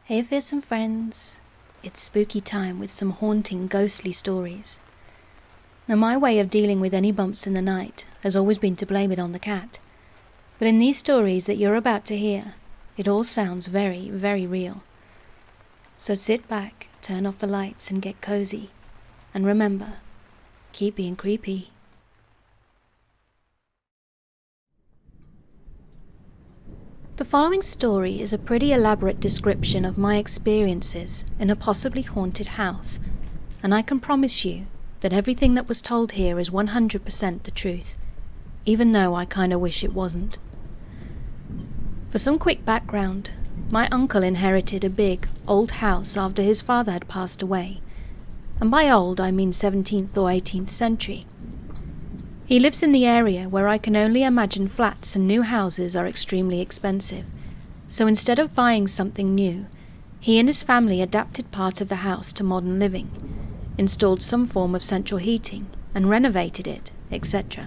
Hey fearsome friends, it's spooky time with some haunting, ghostly stories. Now my way of dealing with any bumps in the night has always been to blame it on the cat. But in these stories that you're about to hear, it all sounds very, very real. So sit back, turn off the lights and get cozy. And remember, keep being creepy. The following story is a pretty elaborate description of my experiences in a possibly haunted house, and I can promise you that everything that was told here is 100% the truth, even though I kinda wish it wasn't. For some quick background, my uncle inherited a big, old house after his father had passed away, and by old I mean 17th or 18th century. He lives in the area where I can only imagine flats and new houses are extremely expensive, so instead of buying something new, he and his family adapted part of the house to modern living, installed some form of central heating, and renovated it, etc.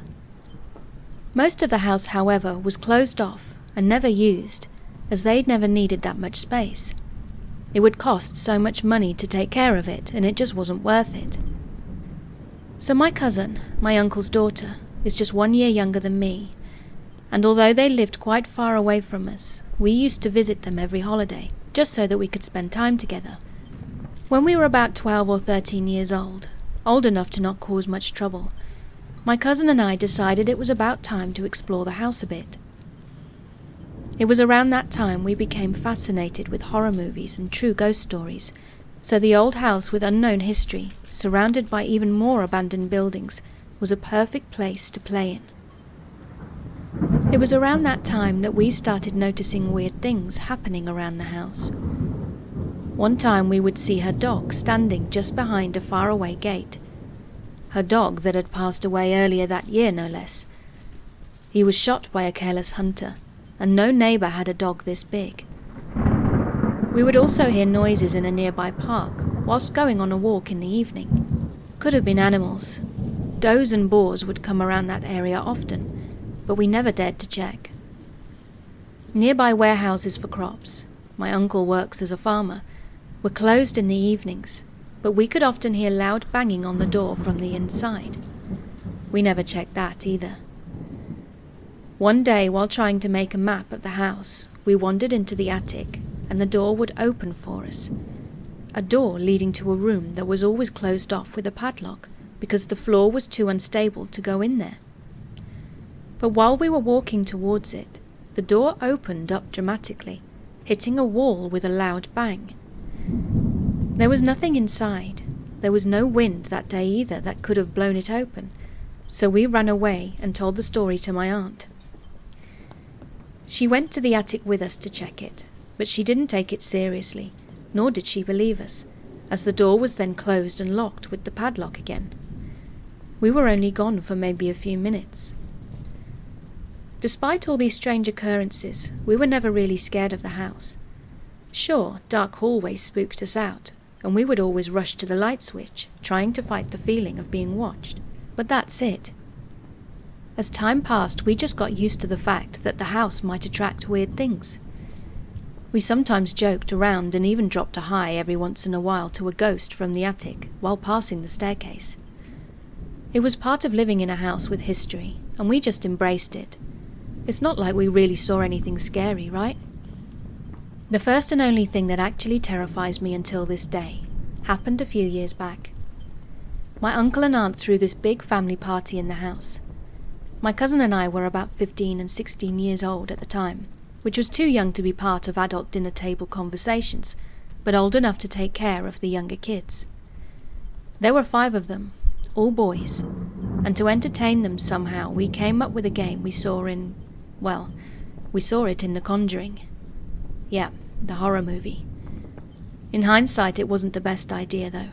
Most of the house, however, was closed off and never used, as they'd never needed that much space. It would cost so much money to take care of it, and it just wasn't worth it. So my cousin, my uncle's daughter, is just 1 year younger than me, and although they lived quite far away from us, we used to visit them every holiday, just so that we could spend time together. When we were about 12 or 13 years old enough to not cause much trouble, my cousin and I decided it was about time to explore the house a bit. It was around that time we became fascinated with horror movies and true ghost stories, so the old house with unknown history, surrounded by even more abandoned buildings, was a perfect place to play in. It was around that time that we started noticing weird things happening around the house. One time we would see her dog standing just behind a faraway gate. Her dog that had passed away earlier that year, no less. He was shot by a careless hunter, and no neighbour had a dog this big. We would also hear noises in a nearby park whilst going on a walk in the evening. Could have been animals. Does and boars would come around that area often, but we never dared to check. Nearby warehouses for crops, my uncle works as a farmer, were closed in the evenings, but we could often hear loud banging on the door from the inside. We never checked that either. One day, while trying to make a map of the house, we wandered into the attic, and the door would open for us. A door leading to a room that was always closed off with a padlock, because the floor was too unstable to go in there. But while we were walking towards it, the door opened up dramatically, hitting a wall with a loud bang. There was nothing inside. There was no wind that day either that could have blown it open, so we ran away and told the story to my aunt. She went to the attic with us to check it, but she didn't take it seriously, nor did she believe us, as the door was then closed and locked with the padlock again. We were only gone for maybe a few minutes. Despite all these strange occurrences, we were never really scared of the house. Sure, dark hallways spooked us out, and we would always rush to the light switch, trying to fight the feeling of being watched, but that's it. As time passed, we just got used to the fact that the house might attract weird things. We sometimes joked around and even dropped a hi every once in a while to a ghost from the attic while passing the staircase. It was part of living in a house with history, and we just embraced it. It's not like we really saw anything scary, right? The first and only thing that actually terrifies me until this day happened a few years back. My uncle and aunt threw this big family party in the house. My cousin and I were about 15 and 16 years old at the time, which was too young to be part of adult dinner table conversations, but old enough to take care of the younger kids. There were 5 of them, all boys, and to entertain them somehow we came up with a game we saw in The Conjuring. Yeah, the horror movie. In hindsight, it wasn't the best idea though.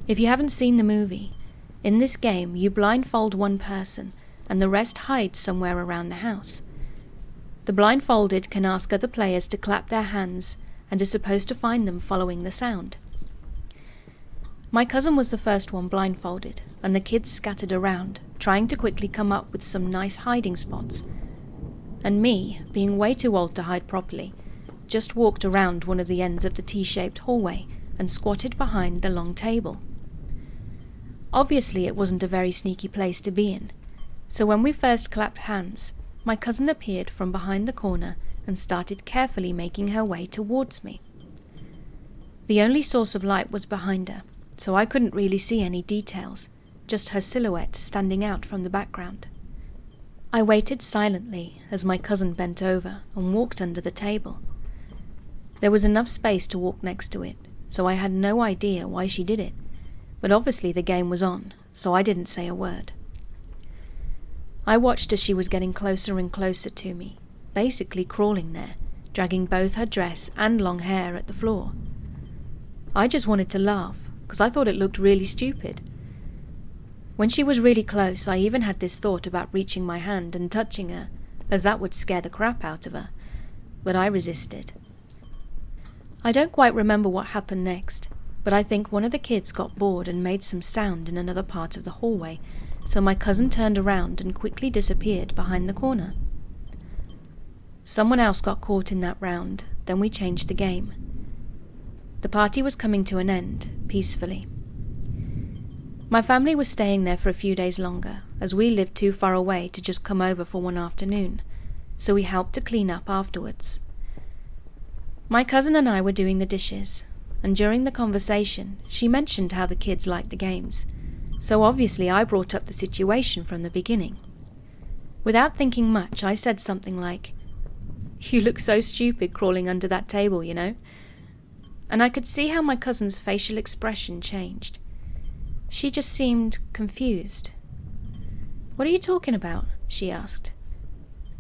If you haven't seen the movie, in this game you blindfold one person and the rest hides somewhere around the house. The blindfolded can ask other players to clap their hands and is supposed to find them following the sound. My cousin was the first one blindfolded, and the kids scattered around, trying to quickly come up with some nice hiding spots. And me, being way too old to hide properly, just walked around one of the ends of the T-shaped hallway and squatted behind the long table. Obviously, it wasn't a very sneaky place to be in, so when we first clapped hands, my cousin appeared from behind the corner and started carefully making her way towards me. The only source of light was behind her, so I couldn't really see any details, just her silhouette standing out from the background. I waited silently as my cousin bent over and walked under the table. There was enough space to walk next to it, so I had no idea why she did it, but obviously the game was on, so I didn't say a word. I watched as she was getting closer and closer to me, basically crawling there, dragging both her dress and long hair at the floor. I just wanted to laugh, because I thought it looked really stupid. When she was really close, I even had this thought about reaching my hand and touching her, as that would scare the crap out of her, but I resisted. I don't quite remember what happened next, but I think one of the kids got bored and made some sound in another part of the hallway, so my cousin turned around and quickly disappeared behind the corner. Someone else got caught in that round, then we changed the game. The party was coming to an end, peacefully. My family was staying there for a few days longer, as we lived too far away to just come over for one afternoon, so we helped to clean up afterwards. My cousin and I were doing the dishes, and during the conversation, she mentioned how the kids liked the games, so obviously I brought up the situation from the beginning. Without thinking much, I said something like, "You look so stupid crawling under that table, you know?" And I could see how my cousin's facial expression changed. She just seemed confused. "What are you talking about?" she asked.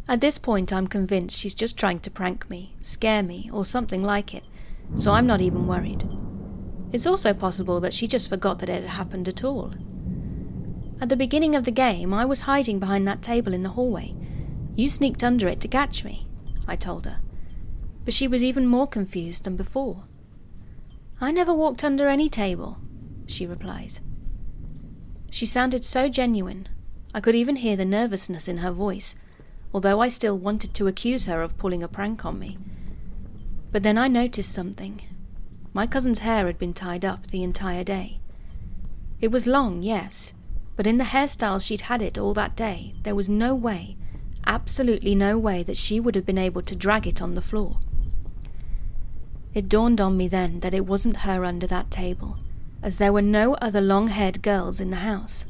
At this point, I'm convinced she's just trying to prank me, scare me, or something like it, so I'm not even worried. It's also possible that she just forgot that it had happened at all. At the beginning of the game, I was hiding behind that table in the hallway. You sneaked under it to catch me, I told her. But she was even more confused than before. "I never walked under any table," she replies. She sounded so genuine. I could even hear the nervousness in her voice, although I still wanted to accuse her of pulling a prank on me. But then I noticed something. My cousin's hair had been tied up the entire day. It was long, yes, but in the hairstyle she'd had it all that day, there was no way, absolutely no way that she would have been able to drag it on the floor. It dawned on me then that it wasn't her under that table, as there were no other long-haired girls in the house.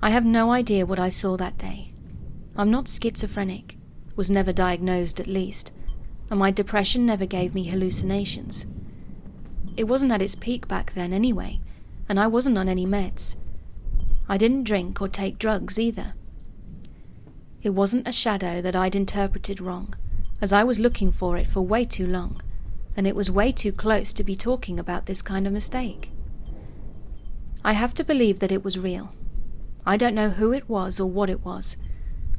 I have no idea what I saw that day. I'm not schizophrenic, was never diagnosed at least, and my depression never gave me hallucinations. It wasn't at its peak back then anyway, and I wasn't on any meds. I didn't drink or take drugs either. It wasn't a shadow that I'd interpreted wrong, as I was looking for it for way too long, and it was way too close to be talking about this kind of mistake. I have to believe that it was real. I don't know who it was or what it was.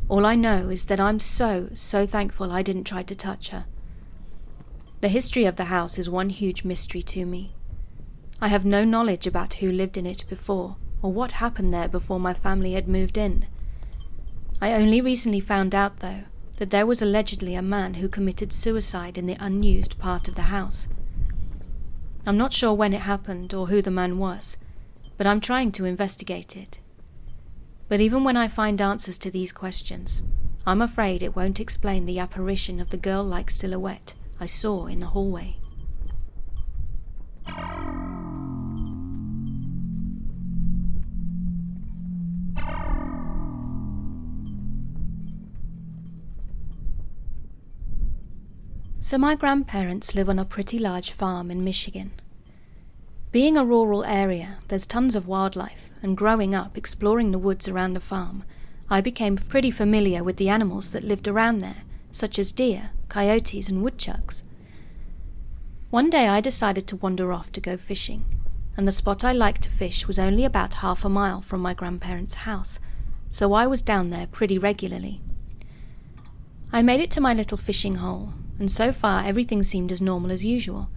All I know is that I'm so thankful I didn't try to touch her. The history of the house is one huge mystery to me. I have no knowledge about who lived in it before, or what happened there before my family had moved in. I only recently found out, though, that there was allegedly a man who committed suicide in the unused part of the house. I'm not sure when it happened or who the man was, but I'm trying to investigate it. But even when I find answers to these questions, I'm afraid it won't explain the apparition of the girl-like silhouette I saw in the hallway. So my grandparents live on a pretty large farm in Michigan. Being a rural area, there's tons of wildlife, and growing up exploring the woods around the farm, I became pretty familiar with the animals that lived around there, such as deer, coyotes, and woodchucks. One day I decided to wander off to go fishing, and the spot I liked to fish was only about half a mile from my grandparents' house, so I was down there pretty regularly. I made it to my little fishing hole, and so far everything seemed as normal as usual.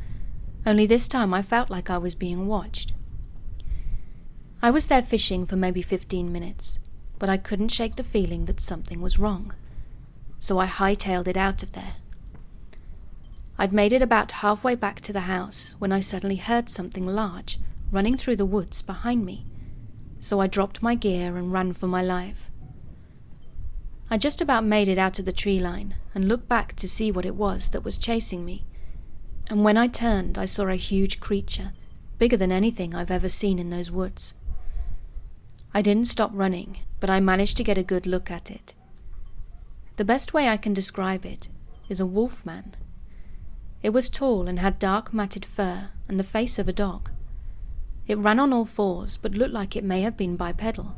Only this time I felt like I was being watched. I was there fishing for maybe 15 minutes, but I couldn't shake the feeling that something was wrong. So I hightailed it out of there. I'd made it about halfway back to the house when I suddenly heard something large running through the woods behind me, so I dropped my gear and ran for my life. I just about made it out of the tree line and looked back to see what it was that was chasing me, and when I turned I saw a huge creature, bigger than anything I've ever seen in those woods. I didn't stop running, but I managed to get a good look at it. The best way I can describe it is a wolf man. It was tall and had dark matted fur and the face of a dog. It ran on all fours but looked like it may have been bipedal.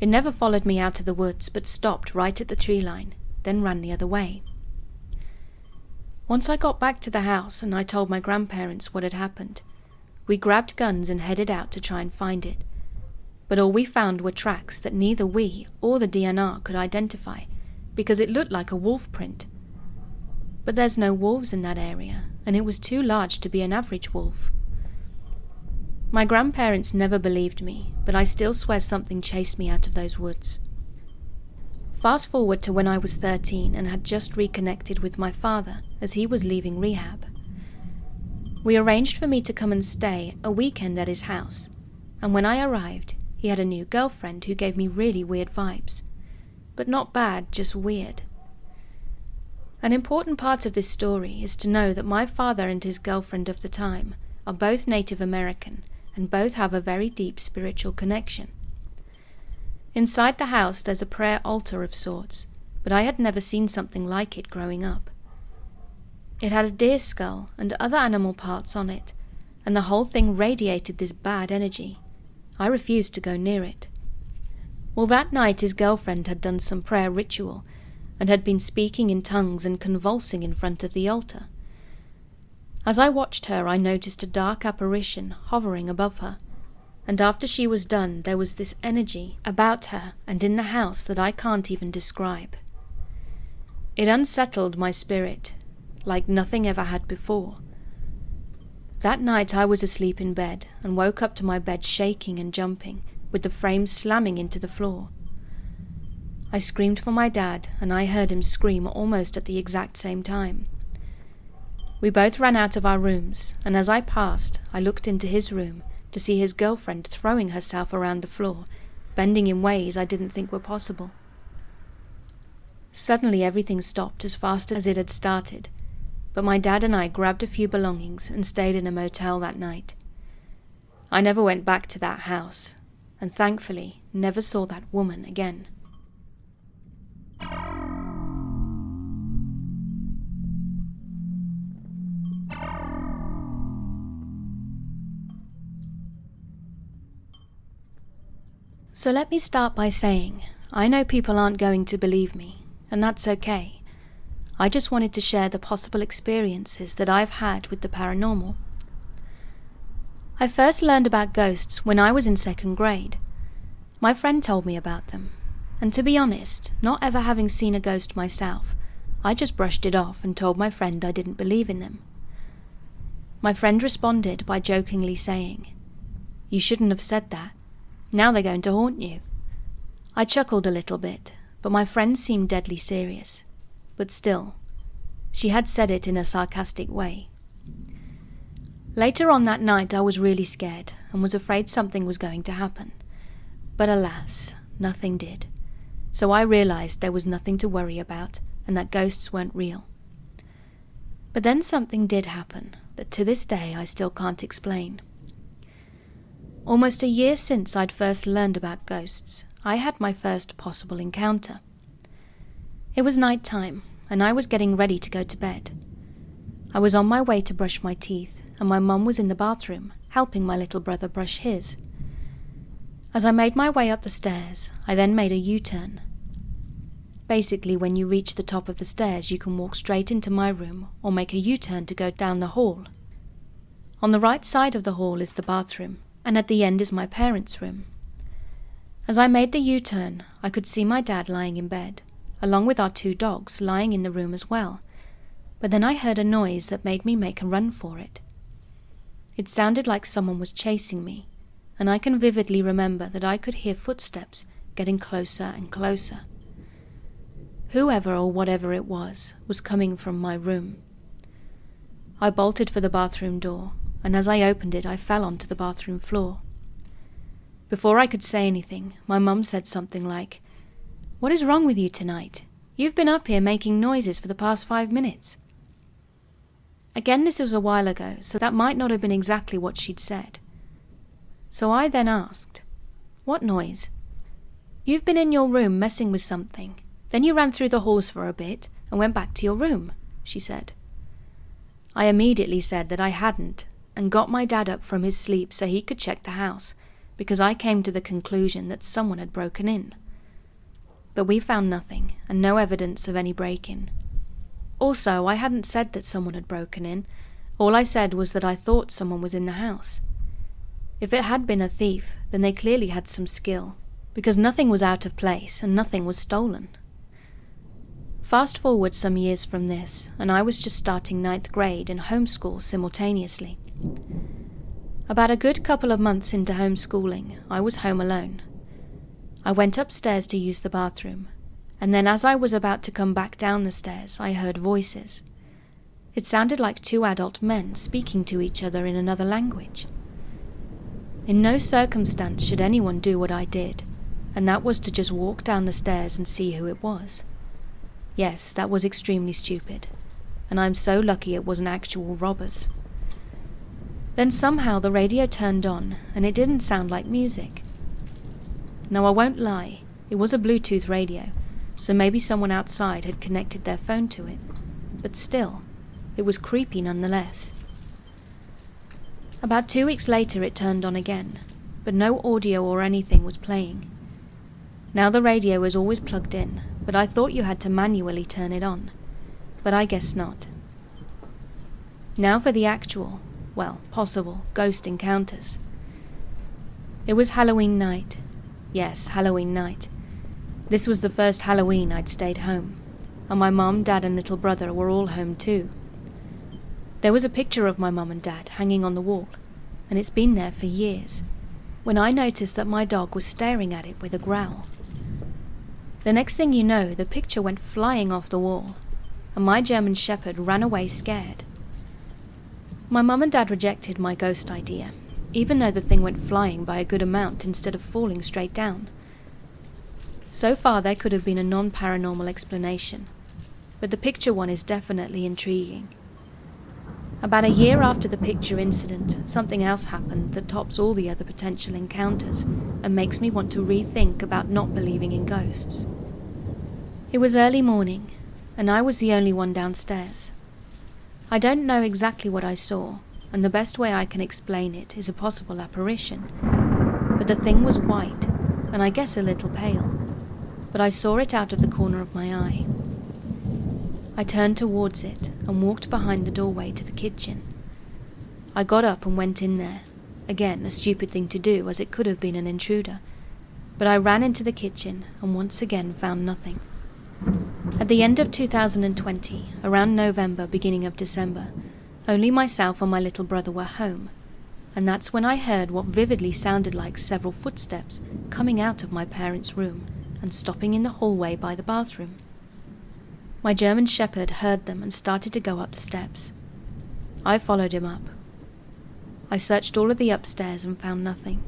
It never followed me out of the woods but stopped right at the tree line, then ran the other way. Once I got back to the house and I told my grandparents what had happened, we grabbed guns and headed out to try and find it. But all we found were tracks that neither we or the DNR could identify because it looked like a wolf print. But there's no wolves in that area, and it was too large to be an average wolf. My grandparents never believed me, but I still swear something chased me out of those woods. Fast forward to when I was 13 and had just reconnected with my father as he was leaving rehab. We arranged for me to come and stay a weekend at his house, and when I arrived, he had a new girlfriend who gave me really weird vibes. But not bad, just weird. An important part of this story is to know that my father and his girlfriend of the time are both Native American and both have a very deep spiritual connection. Inside the house there's a prayer altar of sorts, but I had never seen something like it growing up. It had a deer skull and other animal parts on it, and the whole thing radiated this bad energy. I refused to go near it. Well, that night his girlfriend had done some prayer ritual and had been speaking in tongues and convulsing in front of the altar. As I watched her, I noticed a dark apparition hovering above her, and after she was done, there was this energy about her and in the house that I can't even describe. It unsettled my spirit, like nothing ever had before. That night I was asleep in bed and woke up to my bed shaking and jumping, with the frame slamming into the floor. I screamed for my dad, and I heard him scream almost at the exact same time. We both ran out of our rooms, and as I passed, I looked into his room to see his girlfriend throwing herself around the floor, bending in ways I didn't think were possible. Suddenly everything stopped as fast as it had started, but my dad and I grabbed a few belongings and stayed in a motel that night. I never went back to that house, and thankfully never saw that woman again. So let me start by saying, I know people aren't going to believe me, and that's okay. I just wanted to share the possible experiences that I've had with the paranormal. I first learned about ghosts when I was in 2nd grade. My friend told me about them, and to be honest, not ever having seen a ghost myself, I just brushed it off and told my friend I didn't believe in them. My friend responded by jokingly saying, "You shouldn't have said that. Now they're going to haunt you." I chuckled a little bit, but my friend seemed deadly serious. But still, she had said it in a sarcastic way. Later on that night I was really scared and was afraid something was going to happen. But alas, nothing did. So I realized there was nothing to worry about and that ghosts weren't real. But then something did happen that to this day I still can't explain. Almost a year since I'd first learned about ghosts, I had my first possible encounter. It was night time, and I was getting ready to go to bed. I was on my way to brush my teeth, and my mum was in the bathroom, helping my little brother brush his. As I made my way up the stairs, I then made a U-turn. Basically, when you reach the top of the stairs, you can walk straight into my room or make a U-turn to go down the hall. On the right side of the hall is the bathroom, and at the end is my parents' room. As I made the U-turn, I could see my dad lying in bed, along with our 2 dogs lying in the room as well, but then I heard a noise that made me make a run for it. It sounded like someone was chasing me, and I can vividly remember that I could hear footsteps getting closer and closer. Whoever or whatever it was coming from my room, I bolted for the bathroom door, and as I opened it I fell onto the bathroom floor. Before I could say anything, my mum said something like, "What is wrong with you tonight? You've been up here making noises for the past 5 minutes." Again, this was a while ago, so that might not have been exactly what she'd said. So I then asked, "What noise?" "You've been in your room messing with something. Then you ran through the halls for a bit and went back to your room," she said. I immediately said that I hadn't, and got my dad up from his sleep so he could check the house, because I came to the conclusion that someone had broken in. But we found nothing, and no evidence of any break-in. Also, I hadn't said that someone had broken in. All I said was that I thought someone was in the house. If it had been a thief, then they clearly had some skill, because nothing was out of place and nothing was stolen. Fast forward some years from this, and I was just starting 9th grade and homeschool simultaneously. About a good couple of months into homeschooling, I was home alone. I went upstairs to use the bathroom, and then as I was about to come back down the stairs, I heard voices. It sounded like 2 adult men speaking to each other in another language. In no circumstance should anyone do what I did, and that was to just walk down the stairs and see who it was. Yes, that was extremely stupid, and I'm so lucky it wasn't actual robbers. Then somehow the radio turned on, and it didn't sound like music. Now I won't lie, it was a Bluetooth radio, so maybe someone outside had connected their phone to it, but still, it was creepy nonetheless. About 2 weeks later it turned on again, but no audio or anything was playing. Now the radio was always plugged in, but I thought you had to manually turn it on, but I guess not. Now for the actual, well, possible, ghost encounters. It was Halloween night. Yes, Halloween night. This was the first Halloween I'd stayed home, and my mum, dad and little brother were all home too. There was a picture of my mum and dad hanging on the wall, and it's been there for years, when I noticed that my dog was staring at it with a growl. The next thing you know, the picture went flying off the wall, and my German Shepherd ran away scared. My mum and dad rejected my ghost idea, even though the thing went flying by a good amount instead of falling straight down. So far there could have been a non-paranormal explanation, but the picture one is definitely intriguing. About a year after the picture incident, something else happened that tops all the other potential encounters and makes me want to rethink about not believing in ghosts. It was early morning, and I was the only one downstairs. I don't know exactly what I saw, and the best way I can explain it is a possible apparition. But the thing was white, and I guess a little pale, but I saw it out of the corner of my eye. I turned towards it and walked behind the doorway to the kitchen. I got up and went in there. Again, a stupid thing to do, as it could have been an intruder. But I ran into the kitchen and once again found nothing. At the end of 2020, around November, beginning of December, only myself and my little brother were home, and that's when I heard what vividly sounded like several footsteps coming out of my parents' room and stopping in the hallway by the bathroom. My German Shepherd heard them and started to go up the steps. I followed him up. I searched all of the upstairs and found nothing.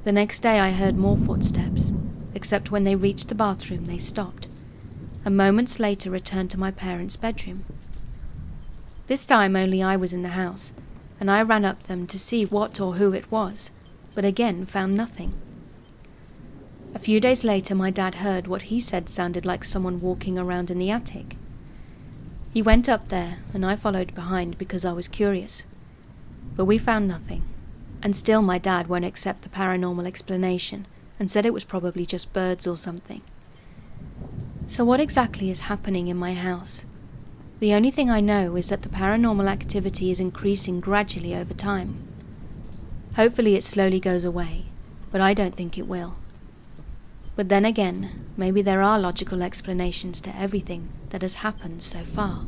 The next day I heard more footsteps, except when they reached the bathroom they stopped, and moments later returned to my parents' bedroom. This time only I was in the house, and I ran up them to see what or who it was, but again found nothing. A few days later my dad heard what he said sounded like someone walking around in the attic. He went up there, and I followed behind because I was curious. But we found nothing, and still my dad won't accept the paranormal explanation and said it was probably just birds or something. So what exactly is happening in my house? The only thing I know is that the paranormal activity is increasing gradually over time. Hopefully it slowly goes away, but I don't think it will. But then again, maybe there are logical explanations to everything that has happened so far.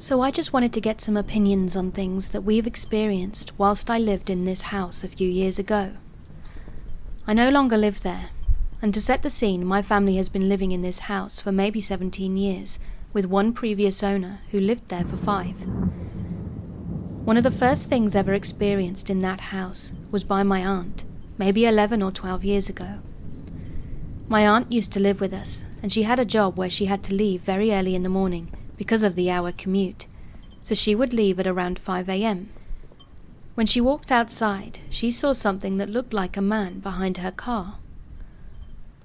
So I just wanted to get some opinions on things that we've experienced whilst I lived in this house a few years ago. I no longer live there, and to set the scene, my family has been living in this house for maybe 17 years, with one previous owner who lived there for 5. One of the first things ever experienced in that house was by my aunt, maybe 11 or 12 years ago. My aunt used to live with us, and she had a job where she had to leave very early in the morning because of the hour commute, so she would leave at around 5 a.m. When she walked outside, she saw something that looked like a man behind her car.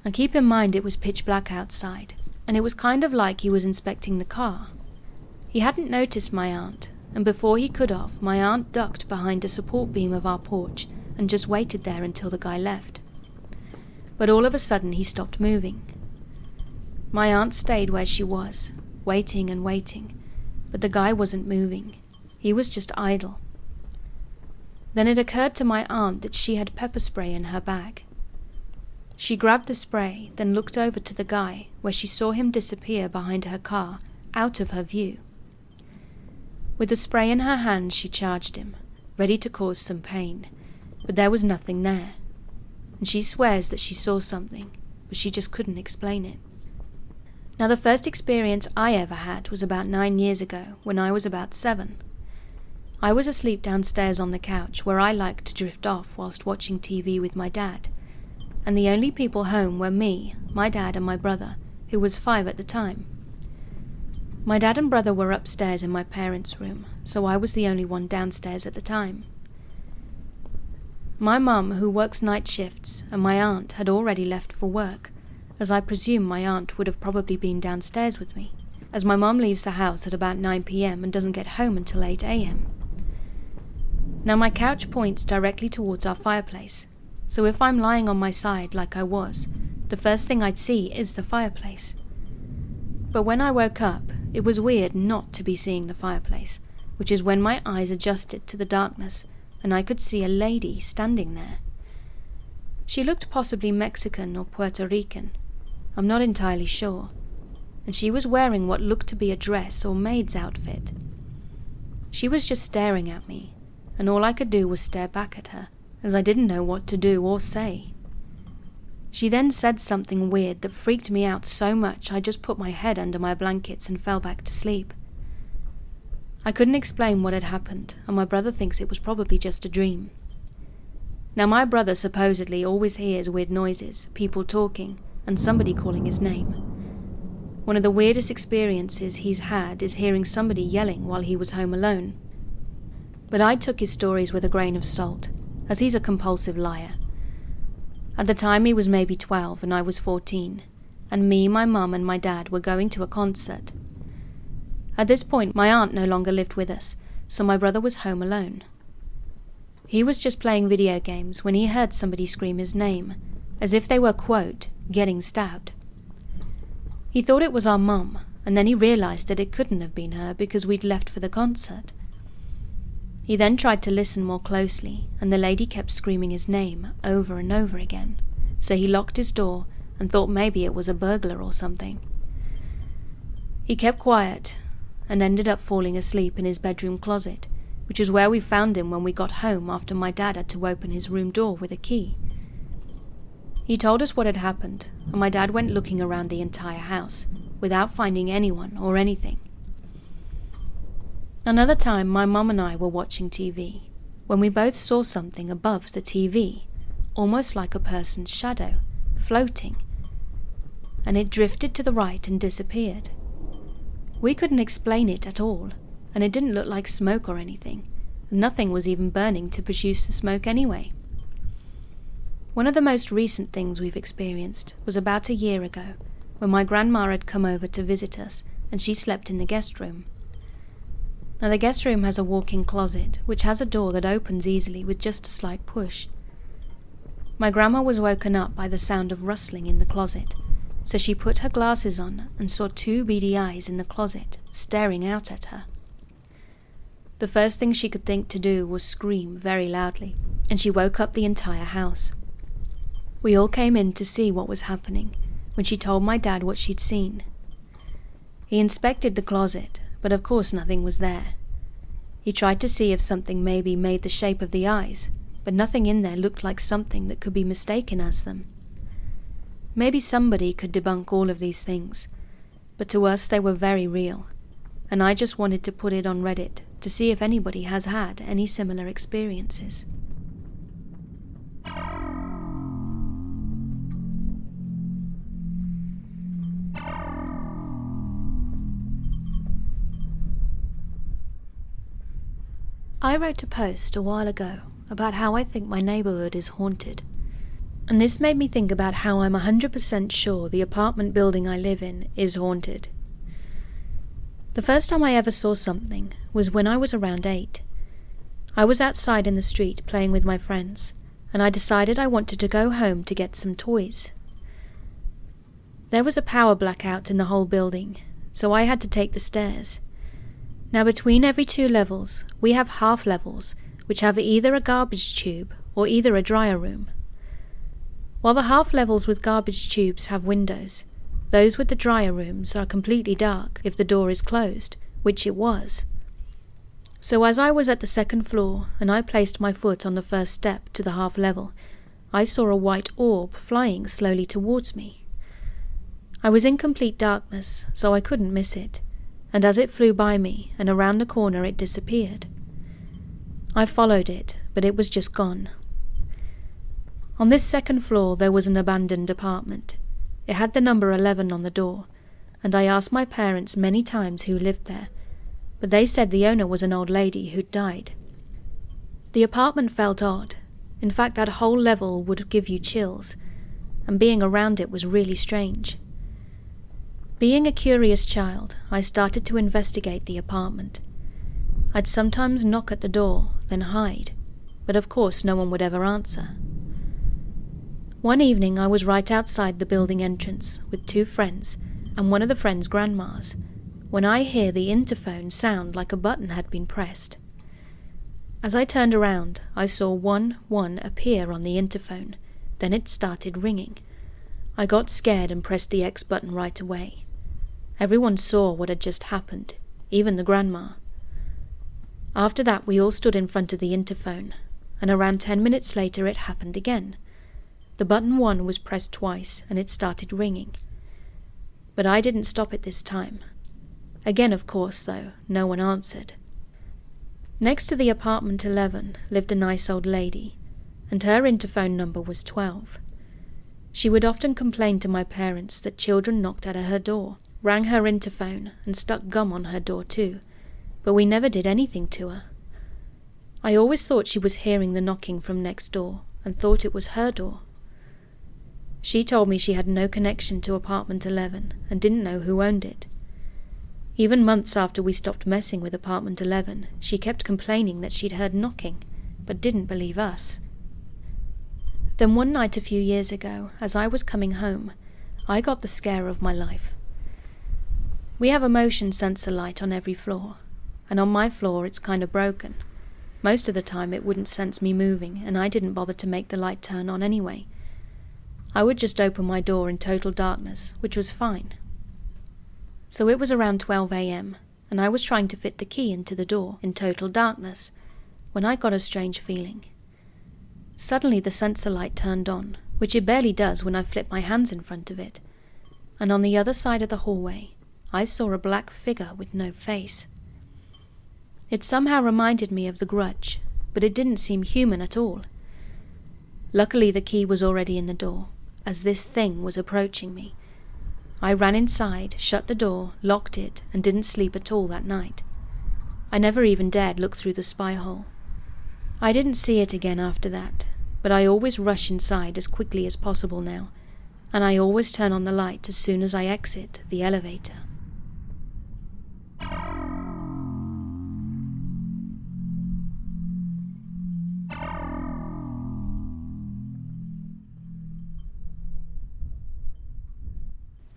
Now keep in mind it was pitch black outside, and it was kind of like he was inspecting the car. He hadn't noticed my aunt, and before he could have, my aunt ducked behind a support beam of our porch and just waited there until the guy left. But all of a sudden he stopped moving. My aunt stayed where she was, waiting and waiting, but the guy wasn't moving. He was just idle. Then it occurred to my aunt that she had pepper spray in her bag. She grabbed the spray, then looked over to the guy, where she saw him disappear behind her car, out of her view. With the spray in her hand, she charged him, ready to cause some pain, but there was nothing there. And she swears that she saw something, but she just couldn't explain it. Now the first experience I ever had was about 9 years ago, when I was about 7. I was asleep downstairs on the couch where I liked to drift off whilst watching TV with my dad, and the only people home were me, my dad and my brother, who was 5 at the time. My dad and brother were upstairs in my parents' room, so I was the only one downstairs at the time. My mum, who works night shifts, and my aunt had already left for work, as I presume my aunt would have probably been downstairs with me, as my mum leaves the house at about 9 p.m. and doesn't get home until 8 a.m. Now my couch points directly towards our fireplace, so if I'm lying on my side like I was, the first thing I'd see is the fireplace. But when I woke up, it was weird not to be seeing the fireplace, which is when my eyes adjusted to the darkness and I could see a lady standing there. She looked possibly Mexican or Puerto Rican, I'm not entirely sure, and she was wearing what looked to be a dress or maid's outfit. She was just staring at me, and all I could do was stare back at her, as I didn't know what to do or say. She then said something weird that freaked me out so much I just put my head under my blankets and fell back to sleep. I couldn't explain what had happened, and my brother thinks it was probably just a dream. Now my brother supposedly always hears weird noises, people talking, and somebody calling his name. One of the weirdest experiences he's had is hearing somebody yelling while he was home alone. But I took his stories with a grain of salt, as he's a compulsive liar. At the time he was maybe 12 and I was 14, and me, my mum and my dad were going to a concert. At this point my aunt no longer lived with us, so my brother was home alone. He was just playing video games when he heard somebody scream his name, as if they were, quote, getting stabbed. He thought it was our mum, and then he realized that it couldn't have been her because we'd left for the concert. He then tried to listen more closely, and the lady kept screaming his name over and over again, so he locked his door and thought maybe it was a burglar or something. He kept quiet and ended up falling asleep in his bedroom closet, which is where we found him when we got home after my dad had to open his room door with a key. He told us what had happened, and my dad went looking around the entire house, without finding anyone or anything. Another time my mum and I were watching TV, when we both saw something above the TV, almost like a person's shadow, floating, and it drifted to the right and disappeared. We couldn't explain it at all, and it didn't look like smoke or anything. Nothing was even burning to produce the smoke anyway. One of the most recent things we've experienced was about a year ago, when my grandma had come over to visit us, and she slept in the guest room. Now the guest room has a walk-in closet, which has a door that opens easily with just a slight push. My grandma was woken up by the sound of rustling in the closet, so she put her glasses on and saw 2 beady eyes in the closet, staring out at her. The first thing she could think to do was scream very loudly, and she woke up the entire house. We all came in to see what was happening, when she told my dad what she'd seen. He inspected the closet, but of course nothing was there. He tried to see if something maybe made the shape of the eyes, but nothing in there looked like something that could be mistaken as them. Maybe somebody could debunk all of these things, but to us they were very real, and I just wanted to put it on Reddit to see if anybody has had any similar experiences. I wrote a post a while ago about how I think my neighborhood is haunted, and this made me think about how I'm 100% sure the apartment building I live in is haunted. The first time I ever saw something was when I was around 8. I was outside in the street playing with my friends, and I decided I wanted to go home to get some toys. There was a power blackout in the whole building, so I had to take the stairs. Now between every 2 levels, we have half levels, which have either a garbage tube or either a dryer room. While the half levels with garbage tubes have windows, those with the dryer rooms are completely dark if the door is closed, which it was. So as I was at the 2nd floor and I placed my foot on the first step to the half level, I saw a white orb flying slowly towards me. I was in complete darkness, so I couldn't miss it, and as it flew by me and around the corner it disappeared. I followed it, but it was just gone. On this 2nd floor there was an abandoned apartment. It had the number 11 on the door, and I asked my parents many times who lived there, but they said the owner was an old lady who'd died. The apartment felt odd. In fact, that whole level would give you chills, and being around it was really strange. Being a curious child, I started to investigate the apartment. I'd sometimes knock at the door, then hide, but of course no one would ever answer. One evening I was right outside the building entrance with 2 friends and one of the friends' grandmas, when I hear the interphone sound like a button had been pressed. As I turned around, I saw 11 appear on the interphone, then it started ringing. I got scared and pressed the X button right away. Everyone saw what had just happened, even the grandma. After that we all stood in front of the interphone, and around 10 minutes later it happened again. The button 1 was pressed twice and it started ringing. But I didn't stop it this time. Again, of course, though, no one answered. Next to the apartment 11 lived a nice old lady, and her interphone number was 12. She would often complain to my parents that children knocked at her door, rang her interphone, and stuck gum on her door too, but we never did anything to her. I always thought she was hearing the knocking from next door, and thought it was her door. She told me she had no connection to apartment 11 and didn't know who owned it. Even months after we stopped messing with apartment 11, she kept complaining that she'd heard knocking, but didn't believe us. Then one night a few years ago, as I was coming home, I got the scare of my life. We have a motion sensor light on every floor, and on my floor it's kind of broken. Most of the time it wouldn't sense me moving, and I didn't bother to make the light turn on anyway. I would just open my door in total darkness, which was fine. So it was around 12 a.m, and I was trying to fit the key into the door in total darkness, when I got a strange feeling. Suddenly the sensor light turned on, which it barely does when I flip my hands in front of it, and on the other side of the hallway, I saw a black figure with no face. It somehow reminded me of the Grudge, but it didn't seem human at all. Luckily the key was already in the door, as this thing was approaching me. I ran inside, shut the door, locked it, and didn't sleep at all that night. I never even dared look through the spy hole. I didn't see it again after that, but I always rush inside as quickly as possible now, and I always turn on the light as soon as I exit the elevator.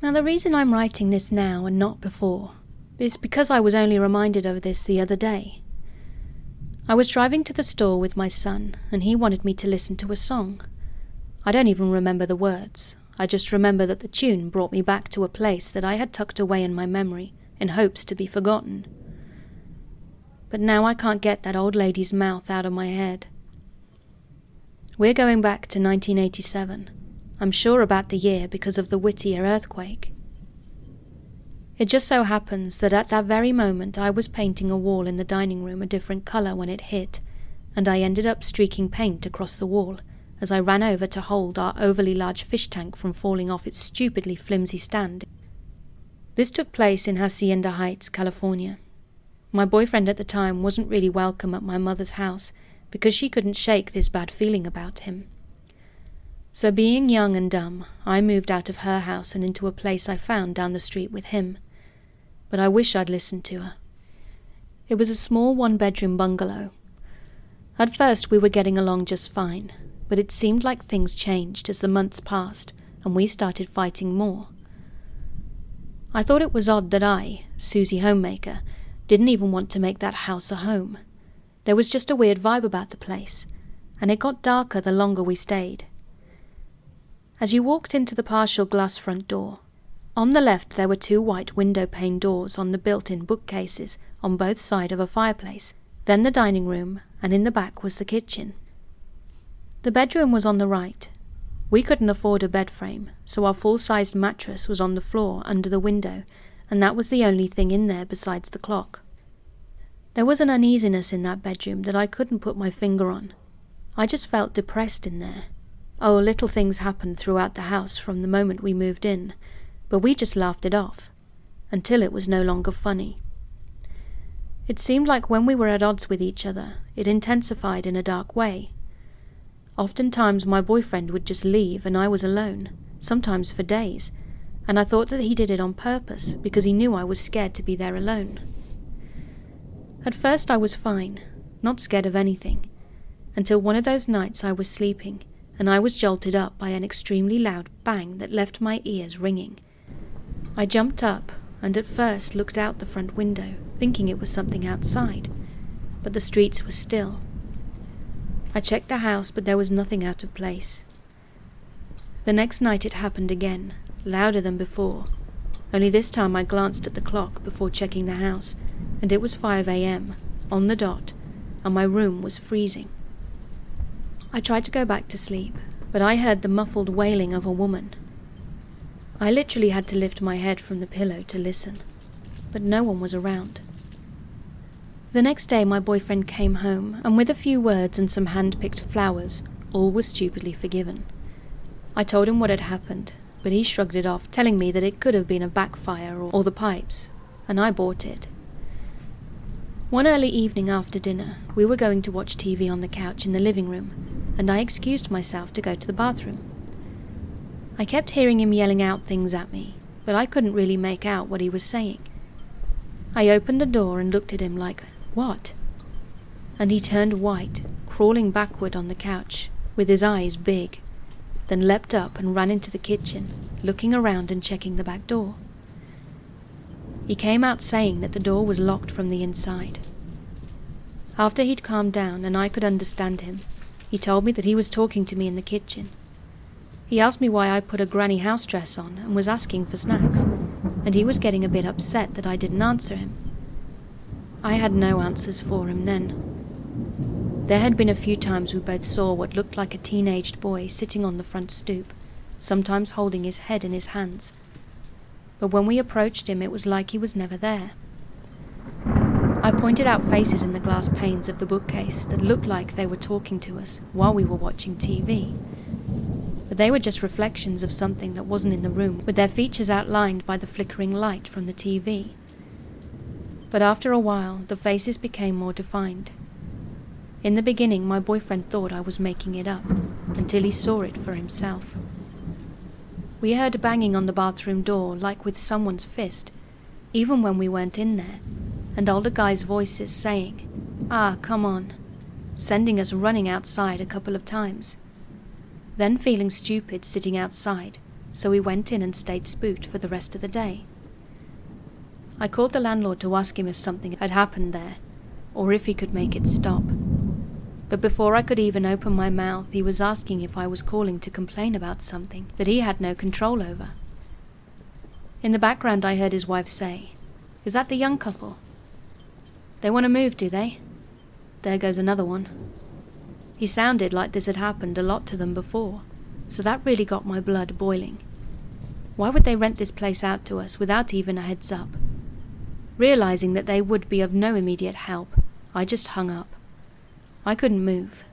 Now the reason I'm writing this now and not before is because I was only reminded of this the other day. I was driving to the store with my son, and he wanted me to listen to a song. I don't even remember the words. I just remember that the tune brought me back to a place that I had tucked away in my memory in hopes to be forgotten. But now I can't get that old lady's mouth out of my head. We're going back to 1987. I'm sure about the year because of the Whittier earthquake. It just so happens that at that very moment I was painting a wall in the dining room a different colour when it hit, and I ended up streaking paint across the wall as I ran over to hold our overly large fish tank from falling off its stupidly flimsy stand. This took place in Hacienda Heights, California. My boyfriend at the time wasn't really welcome at my mother's house because she couldn't shake this bad feeling about him. So being young and dumb, I moved out of her house and into a place I found down the street with him. But I wish I'd listened to her. It was a small one-bedroom bungalow. At first we were getting along just fine, but it seemed like things changed as the months passed and we started fighting more. I thought it was odd that I, Susie Homemaker, didn't even want to make that house a home. There was just a weird vibe about the place, and it got darker the longer we stayed. As you walked into the partial glass front door, on the left there were 2 white window pane doors on the built-in bookcases on both sides of a fireplace, then the dining room, and in the back was the kitchen. The bedroom was on the right. We couldn't afford a bed frame, so our full-sized mattress was on the floor under the window, and that was the only thing in there besides the clock. There was an uneasiness in that bedroom that I couldn't put my finger on. I just felt depressed in there. Oh, little things happened throughout the house from the moment we moved in, but we just laughed it off, until it was no longer funny. It seemed like when we were at odds with each other, it intensified in a dark way. Oftentimes my boyfriend would just leave and I was alone, sometimes for days, and I thought that he did it on purpose because he knew I was scared to be there alone. At first I was fine, not scared of anything, until one of those nights I was sleeping and I was jolted up by an extremely loud bang that left my ears ringing. I jumped up and at first looked out the front window, thinking it was something outside, but the streets were still. I checked the house, but there was nothing out of place. The next night it happened again, louder than before, only this time I glanced at the clock before checking the house, and it was 5 a.m, on the dot, and my room was freezing. I tried to go back to sleep, but I heard the muffled wailing of a woman. I literally had to lift my head from the pillow to listen, but no one was around. The next day my boyfriend came home, and with a few words and some hand-picked flowers, all was stupidly forgiven. I told him what had happened, but he shrugged it off, telling me that it could have been a backfire or the pipes, and I bought it. One early evening after dinner, we were going to watch TV on the couch in the living room, and I excused myself to go to the bathroom. I kept hearing him yelling out things at me, but I couldn't really make out what he was saying. I opened the door and looked at him like, "What?" And he turned white, crawling backward on the couch, with his eyes big, then leapt up and ran into the kitchen, looking around and checking the back door. He came out saying that the door was locked from the inside. After he'd calmed down and I could understand him, he told me that he was talking to me in the kitchen. He asked me why I put a granny house dress on and was asking for snacks, and he was getting a bit upset that I didn't answer him. I had no answers for him then. There had been a few times we both saw what looked like a teenaged boy sitting on the front stoop, sometimes holding his head in his hands. But when we approached him, it was like he was never there. I pointed out faces in the glass panes of the bookcase that looked like they were talking to us while we were watching TV. But they were just reflections of something that wasn't in the room, with their features outlined by the flickering light from the TV. But after a while, the faces became more defined. In the beginning, my boyfriend thought I was making it up, until he saw it for himself. We heard banging on the bathroom door like with someone's fist, even when we weren't in there, and older guys' voices saying, "Ah, come on," sending us running outside a couple of times. Then feeling stupid sitting outside, so we went in and stayed spooked for the rest of the day. I called the landlord to ask him if something had happened there, or if he could make it stop. But before I could even open my mouth, he was asking if I was calling to complain about something that he had no control over. In the background I heard his wife say, Is that the young couple? They want to move, do they? There goes another one. He sounded like this had happened a lot to them before, so that really got my blood boiling. Why would they rent this place out to us without even a heads up? Realizing that they would be of no immediate help, I just hung up. I couldn't move.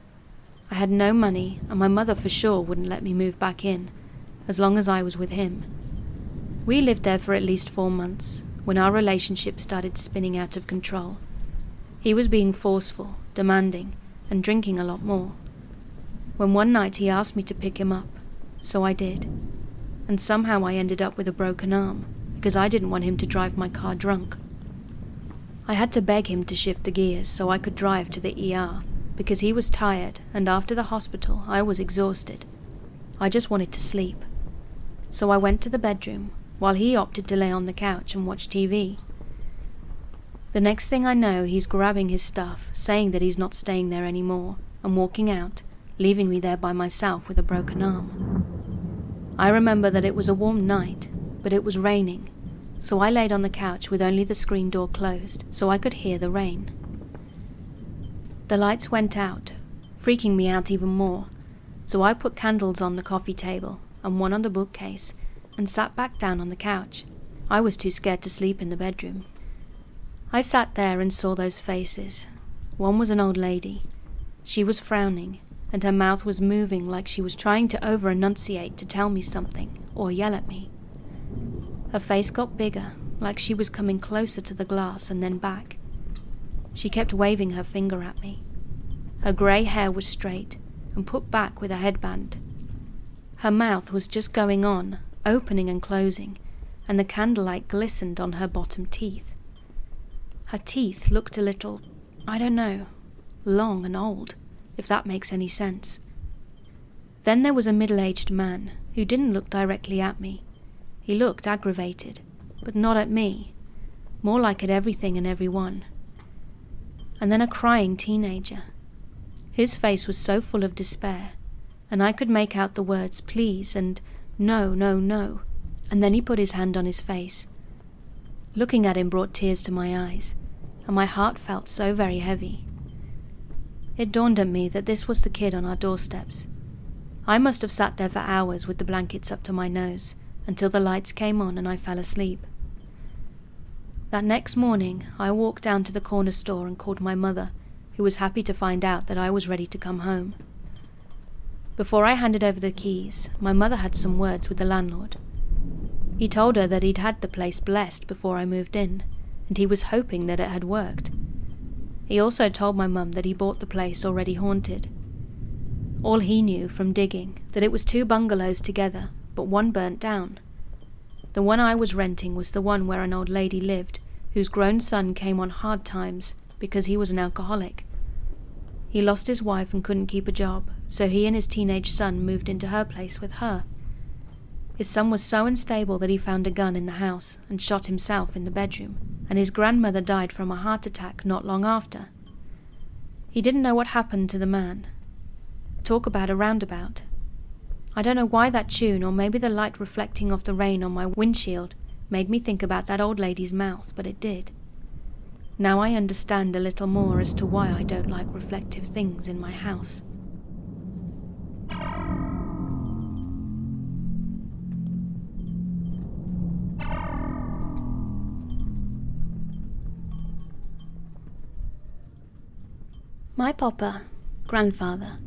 I had no money, and my mother for sure wouldn't let me move back in, as long as I was with him. We lived there for at least 4 months, when our relationship started spinning out of control. He was being forceful, demanding, and drinking a lot more. When one night he asked me to pick him up, so I did. And somehow I ended up with a broken arm, because I didn't want him to drive my car drunk. I had to beg him to shift the gears so I could drive to the ER, because he was tired, and after the hospital I was exhausted. I just wanted to sleep. So I went to the bedroom, while he opted to lay on the couch and watch TV. The next thing I know, he's grabbing his stuff, saying that he's not staying there anymore, and walking out, leaving me there by myself with a broken arm. I remember that it was a warm night, but it was raining, so I laid on the couch with only the screen door closed so I could hear the rain. The lights went out, freaking me out even more, so I put candles on the coffee table and one on the bookcase and sat back down on the couch. I was too scared to sleep in the bedroom. I sat there and saw those faces. One was an old lady. She was frowning, and her mouth was moving like she was trying to over-enunciate to tell me something or yell at me. Her face got bigger, like she was coming closer to the glass and then back. She kept waving her finger at me. Her grey hair was straight and put back with a headband. Her mouth was just going on, opening and closing, and the candlelight glistened on her bottom teeth. Her teeth looked a little, I don't know, long and old, if that makes any sense. Then there was a middle-aged man who didn't look directly at me. He looked aggravated, but not at me, more like at everything and everyone. And then a crying teenager. His face was so full of despair, and I could make out the words please and no, no, no, and then he put his hand on his face. Looking at him brought tears to my eyes, and my heart felt so very heavy. It dawned on me that this was the kid on our doorsteps. I must have sat there for hours with the blankets up to my nose, until the lights came on and I fell asleep. That next morning, I walked down to the corner store and called my mother, who was happy to find out that I was ready to come home. Before I handed over the keys, my mother had some words with the landlord. He told her that he'd had the place blessed before I moved in, and he was hoping that it had worked. He also told my mum that he bought the place already haunted. All he knew from digging, that it was 2 bungalows together, but one burnt down. The one I was renting was the one where an old lady lived, whose grown son came on hard times because he was an alcoholic. He lost his wife and couldn't keep a job, so he and his teenage son moved into her place with her. His son was so unstable that he found a gun in the house and shot himself in the bedroom, and his grandmother died from a heart attack not long after. He didn't know what happened to the man. Talk about a roundabout. I don't know why that tune, or maybe the light reflecting off the rain on my windshield, made me think about that old lady's mouth, but it did. Now I understand a little more as to why I don't like reflective things in my house. My papa, grandfather,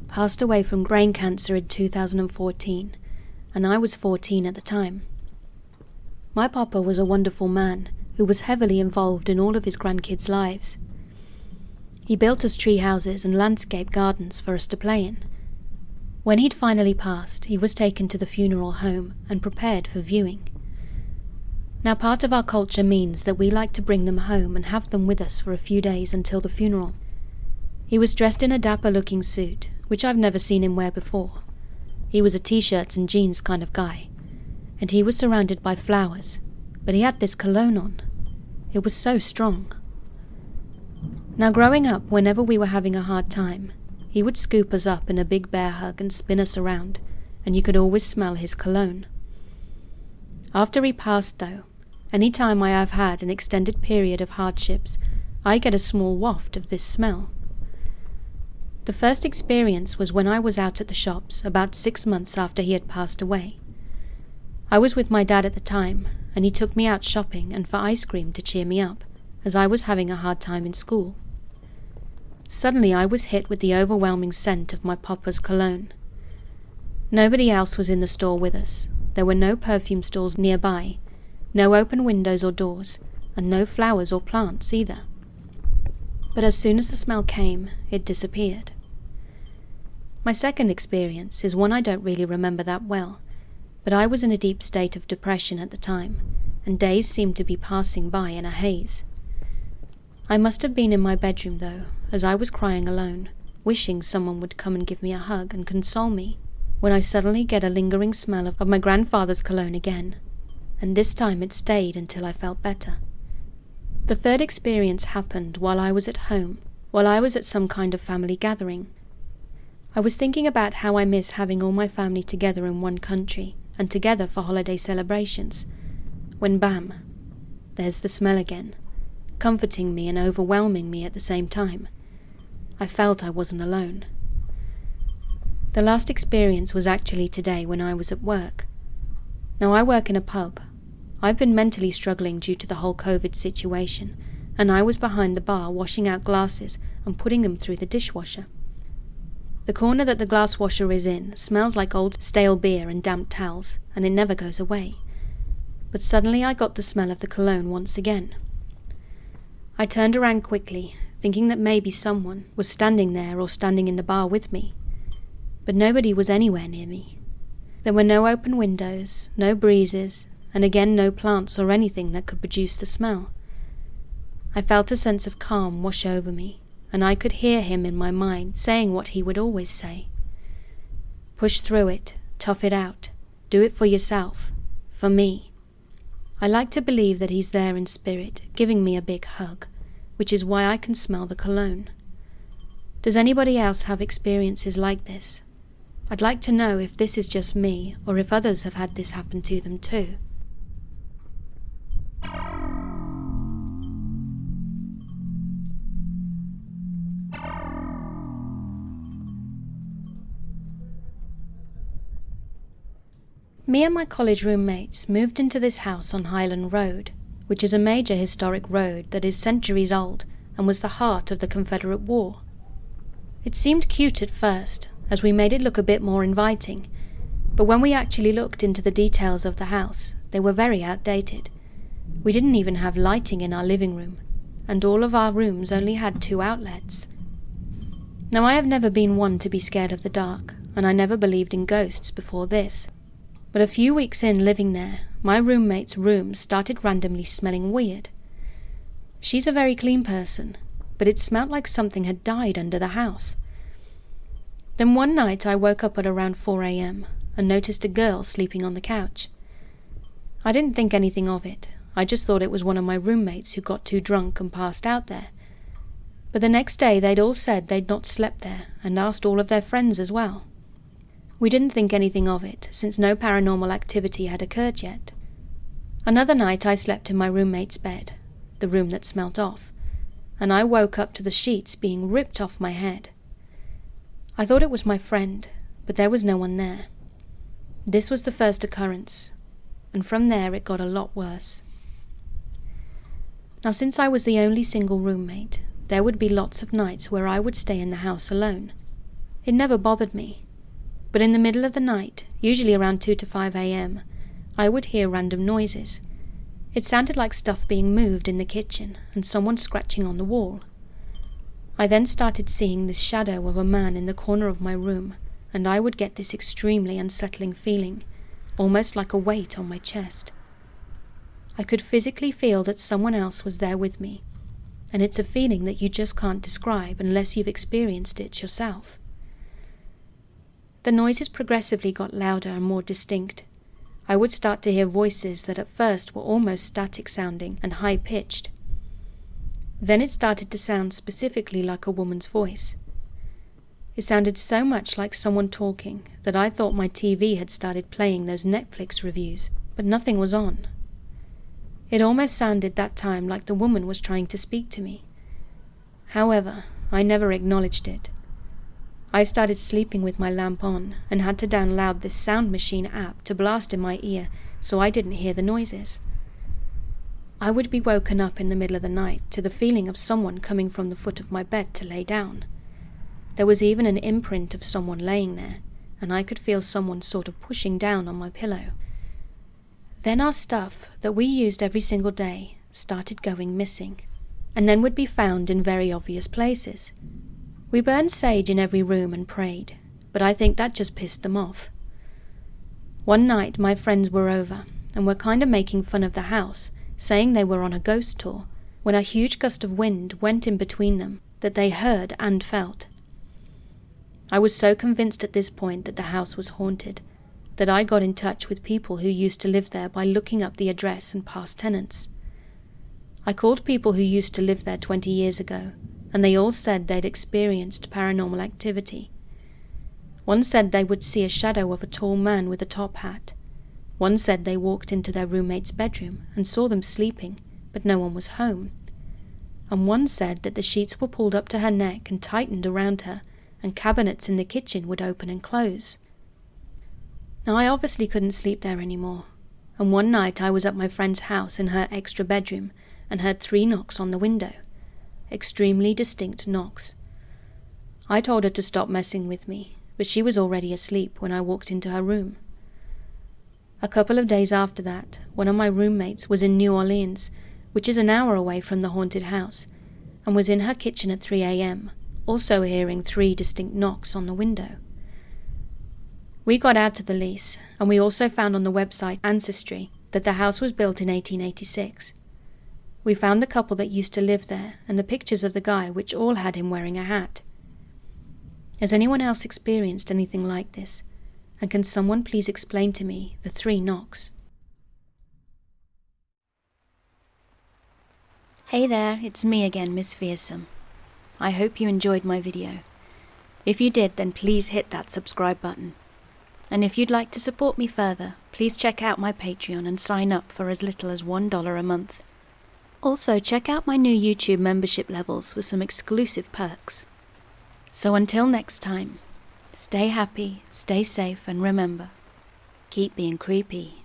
passed away from brain cancer in 2014, and I was 14 at the time. My papa was a wonderful man who was heavily involved in all of his grandkids' lives. He built us tree houses and landscape gardens for us to play in. When he'd finally passed, he was taken to the funeral home and prepared for viewing. Now, part of our culture means that we like to bring them home and have them with us for a few days until the funeral. He was dressed in a dapper-looking suit, which I've never seen him wear before. He was a t-shirts and jeans kind of guy, and he was surrounded by flowers, but he had this cologne on. It was so strong. Now, growing up, whenever we were having a hard time, he would scoop us up in a big bear hug and spin us around, and you could always smell his cologne. After he passed, though, Any time I have had an extended period of hardships, I get a small waft of this smell. The first experience was when I was out at the shops about 6 months after he had passed away. I was with my dad at the time, and he took me out shopping and for ice cream to cheer me up, as I was having a hard time in school. Suddenly I was hit with the overwhelming scent of my papa's cologne. Nobody else was in the store with us. There were no perfume stores nearby, no open windows or doors, and no flowers or plants either. But as soon as the smell came, it disappeared. My second experience is one I don't really remember that well, but I was in a deep state of depression at the time, and days seemed to be passing by in a haze. I must have been in my bedroom though, as I was crying alone, wishing someone would come and give me a hug and console me, when I suddenly get a lingering smell of my grandfather's cologne again, and this time it stayed until I felt better. The third experience happened while I was at home, while I was at some kind of family gathering. I was thinking about how I miss having all my family together in one country, and together for holiday celebrations, when bam, there's the smell again, comforting me and overwhelming me at the same time. I felt I wasn't alone. The last experience was actually today when I was at work. Now I work in a pub. I've been mentally struggling due to the whole COVID situation, and I was behind the bar washing out glasses and putting them through the dishwasher. The corner that the glass washer is in smells like old stale beer and damp towels, and it never goes away. But suddenly I got the smell of the cologne once again. I turned around quickly, thinking that maybe someone was standing there or standing in the bar with me. But nobody was anywhere near me. There were no open windows, no breezes, and again no plants or anything that could produce the smell. I felt a sense of calm wash over me, and I could hear him in my mind saying what he would always say. Push through it, tough it out, do it for yourself, for me. I like to believe that he's there in spirit, giving me a big hug, which is why I can smell the cologne. Does anybody else have experiences like this? I'd like to know if this is just me, or if others have had this happen to them too. Me and my college roommates moved into this house on Highland Road, which is a major historic road that is centuries old and was the heart of the Confederate War. It seemed cute at first, as we made it look a bit more inviting, but when we actually looked into the details of the house, they were very outdated. We didn't even have lighting in our living room, and all of our rooms only had 2 outlets. Now I have never been one to be scared of the dark, and I never believed in ghosts before this. But a few weeks in living there, my roommate's room started randomly smelling weird. She's a very clean person, but it smelled like something had died under the house. Then one night I woke up at around 4 a.m. and noticed a girl sleeping on the couch. I didn't think anything of it. I just thought it was one of my roommates who got too drunk and passed out there. But the next day they'd all said they'd not slept there and asked all of their friends as well. We didn't think anything of it, since no paranormal activity had occurred yet. Another night I slept in my roommate's bed, the room that smelt off, and I woke up to the sheets being ripped off my head. I thought it was my friend, but there was no one there. This was the first occurrence, and from there it got a lot worse. Now, since I was the only single roommate, there would be lots of nights where I would stay in the house alone. It never bothered me. But in the middle of the night, usually around 2 to 5 a.m., I would hear random noises. It sounded like stuff being moved in the kitchen and someone scratching on the wall. I then started seeing this shadow of a man in the corner of my room, and I would get this extremely unsettling feeling, almost like a weight on my chest. I could physically feel that someone else was there with me, and it's a feeling that you just can't describe unless you've experienced it yourself. The noises progressively got louder and more distinct. I would start to hear voices that at first were almost static sounding and high-pitched. Then it started to sound specifically like a woman's voice. It sounded so much like someone talking that I thought my TV had started playing those Netflix reviews, but nothing was on. It almost sounded that time like the woman was trying to speak to me. However, I never acknowledged it. I started sleeping with my lamp on and had to download this sound machine app to blast in my ear so I didn't hear the noises. I would be woken up in the middle of the night to the feeling of someone coming from the foot of my bed to lay down. There was even an imprint of someone laying there, and I could feel someone sort of pushing down on my pillow. Then our stuff that we used every single day started going missing, and then would be found in very obvious places. We burned sage in every room and prayed, but I think that just pissed them off. One night my friends were over, and were kind of making fun of the house, saying they were on a ghost tour, when a huge gust of wind went in between them that they heard and felt. I was so convinced at this point that the house was haunted, that I got in touch with people who used to live there by looking up the address and past tenants. I called people who used to live there 20 years ago, and they all said they'd experienced paranormal activity. One said they would see a shadow of a tall man with a top hat. One said they walked into their roommate's bedroom and saw them sleeping, but no one was home. And one said that the sheets were pulled up to her neck and tightened around her, and cabinets in the kitchen would open and close. Now I obviously couldn't sleep there anymore, and one night I was at my friend's house in her extra bedroom and heard 3 knocks on the window. Extremely distinct knocks. I told her to stop messing with me, but she was already asleep when I walked into her room. A couple of days after that, one of my roommates was in New Orleans, which is an hour away from the haunted house, and was in her kitchen at 3 a.m., also hearing 3 distinct knocks on the window. We got out of the lease, and we also found on the website Ancestry that the house was built in 1886. We found the couple that used to live there and the pictures of the guy, which all had him wearing a hat. Has anyone else experienced anything like this? And can someone please explain to me the 3 knocks? Hey there, it's me again, Miss Fearsome. I hope you enjoyed my video. If you did, then please hit that subscribe button. And if you'd like to support me further, please check out my Patreon and sign up for as little as $1 a month. Also, check out my new YouTube membership levels with some exclusive perks. So until next time, stay happy, stay safe, and remember, keep being creepy.